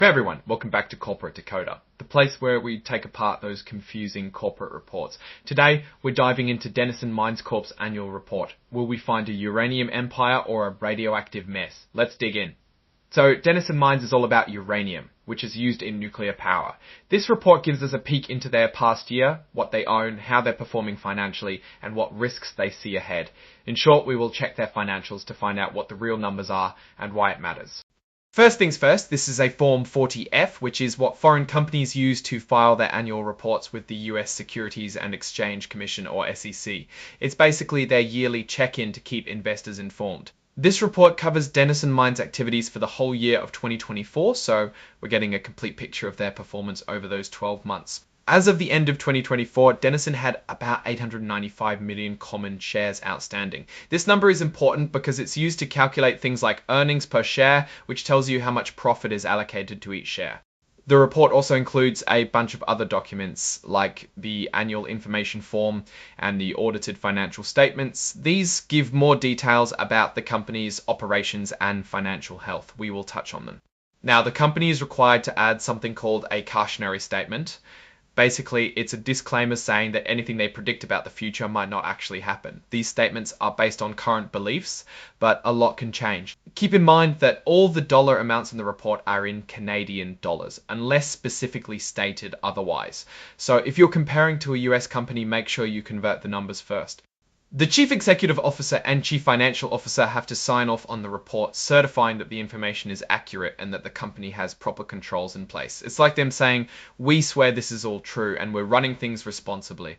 Hey everyone, welcome back to Corporate Decoder, the place where we take apart those confusing corporate reports. Today, we're diving into Denison Mines Corp's annual report. Will we find a uranium empire or a radioactive mess? Let's dig in. So, Denison Mines is all about uranium, which is used in nuclear power. This report gives us a peek into their past year, what they own, how they're performing financially, and what risks they see ahead. In short, we will check their financials to find out what the real numbers are and why it matters. First things first, this is a Form 40F, which is what foreign companies use to file their annual reports with the US Securities and Exchange Commission, or SEC. It's basically their yearly check-in to keep investors informed. This report covers Denison Mines' activities for the whole year of 2024, so we're getting a complete picture of their performance over those 12 months. As of the end of 2024, Denison had about 895 million common shares outstanding. This number is important because it's used to calculate things like earnings per share, which tells you how much profit is allocated to each share. The report also includes a bunch of other documents like the annual information form and the audited financial statements. These give more details about the company's operations and financial health. We will touch on them. Now, the company is required to add something called a cautionary statement. Basically, it's a disclaimer saying that anything they predict about the future might not actually happen. These statements are based on current beliefs, but a lot can change. Keep in mind that all the dollar amounts in the report are in Canadian dollars, unless specifically stated otherwise. So if you're comparing to a US company, make sure you convert the numbers first. The Chief Executive Officer and Chief Financial Officer have to sign off on the report, certifying that the information is accurate and that the company has proper controls in place. It's like them saying, "We swear this is all true and we're running things responsibly."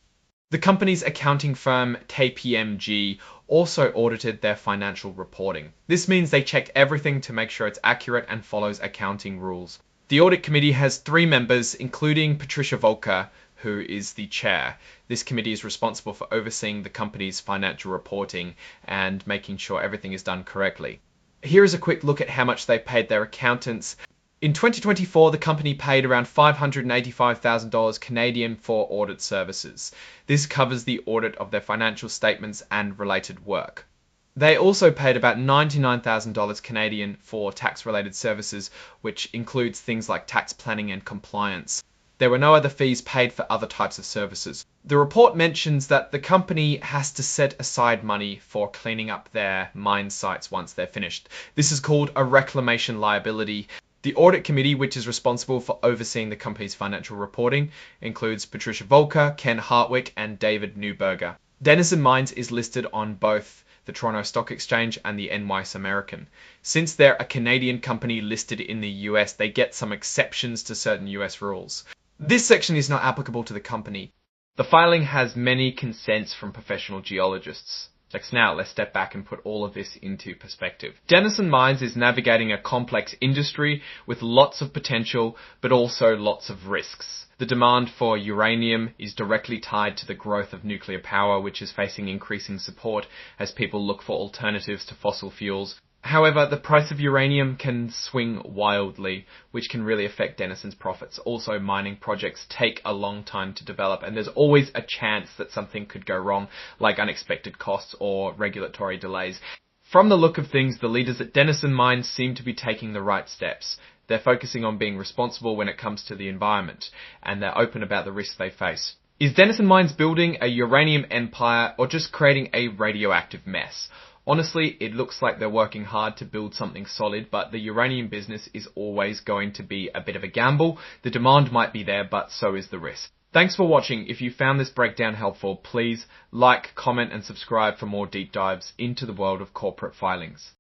The company's accounting firm, KPMG, also audited their financial reporting. This means they checked everything to make sure it's accurate and follows accounting rules. The audit committee has 3 members, including Patricia Volker, who is the chair. This committee is responsible for overseeing the company's financial reporting and making sure everything is done correctly. Here is a quick look at how much they paid their accountants. In 2024, the company paid around $585,000 Canadian for audit services. This covers the audit of their financial statements and related work. They also paid about $99,000 Canadian for tax-related services, which includes things like tax planning and compliance. There were no other fees paid for other types of services. The report mentions that the company has to set aside money for cleaning up their mine sites once they're finished. This is called a reclamation liability. The audit committee, which is responsible for overseeing the company's financial reporting, includes Patricia Volker, Ken Hartwick, and David Newberger. Denison Mines is listed on both the Toronto Stock Exchange and the NYSE American. Since they're a Canadian company listed in the US, they get some exceptions to certain US rules. This section is not applicable to the company. The filing has many consents from professional geologists. Now, let's step back and put all of this into perspective. Denison Mines is navigating a complex industry with lots of potential, but also lots of risks. The demand for uranium is directly tied to the growth of nuclear power, which is facing increasing support as people look for alternatives to fossil fuels. However, the price of uranium can swing wildly, which can really affect Denison's profits. Also, mining projects take a long time to develop, and there's always a chance that something could go wrong, like unexpected costs or regulatory delays. From the look of things, the leaders at Denison Mines seem to be taking the right steps. They're focusing on being responsible when it comes to the environment, and they're open about the risks they face. Is Denison Mines building a uranium empire or just creating a radioactive mess? Honestly, it looks like they're working hard to build something solid, but the uranium business is always going to be a bit of a gamble. The demand might be there, but so is the risk. Thanks for watching. If you found this breakdown helpful, please like, comment, and subscribe for more deep dives into the world of corporate filings.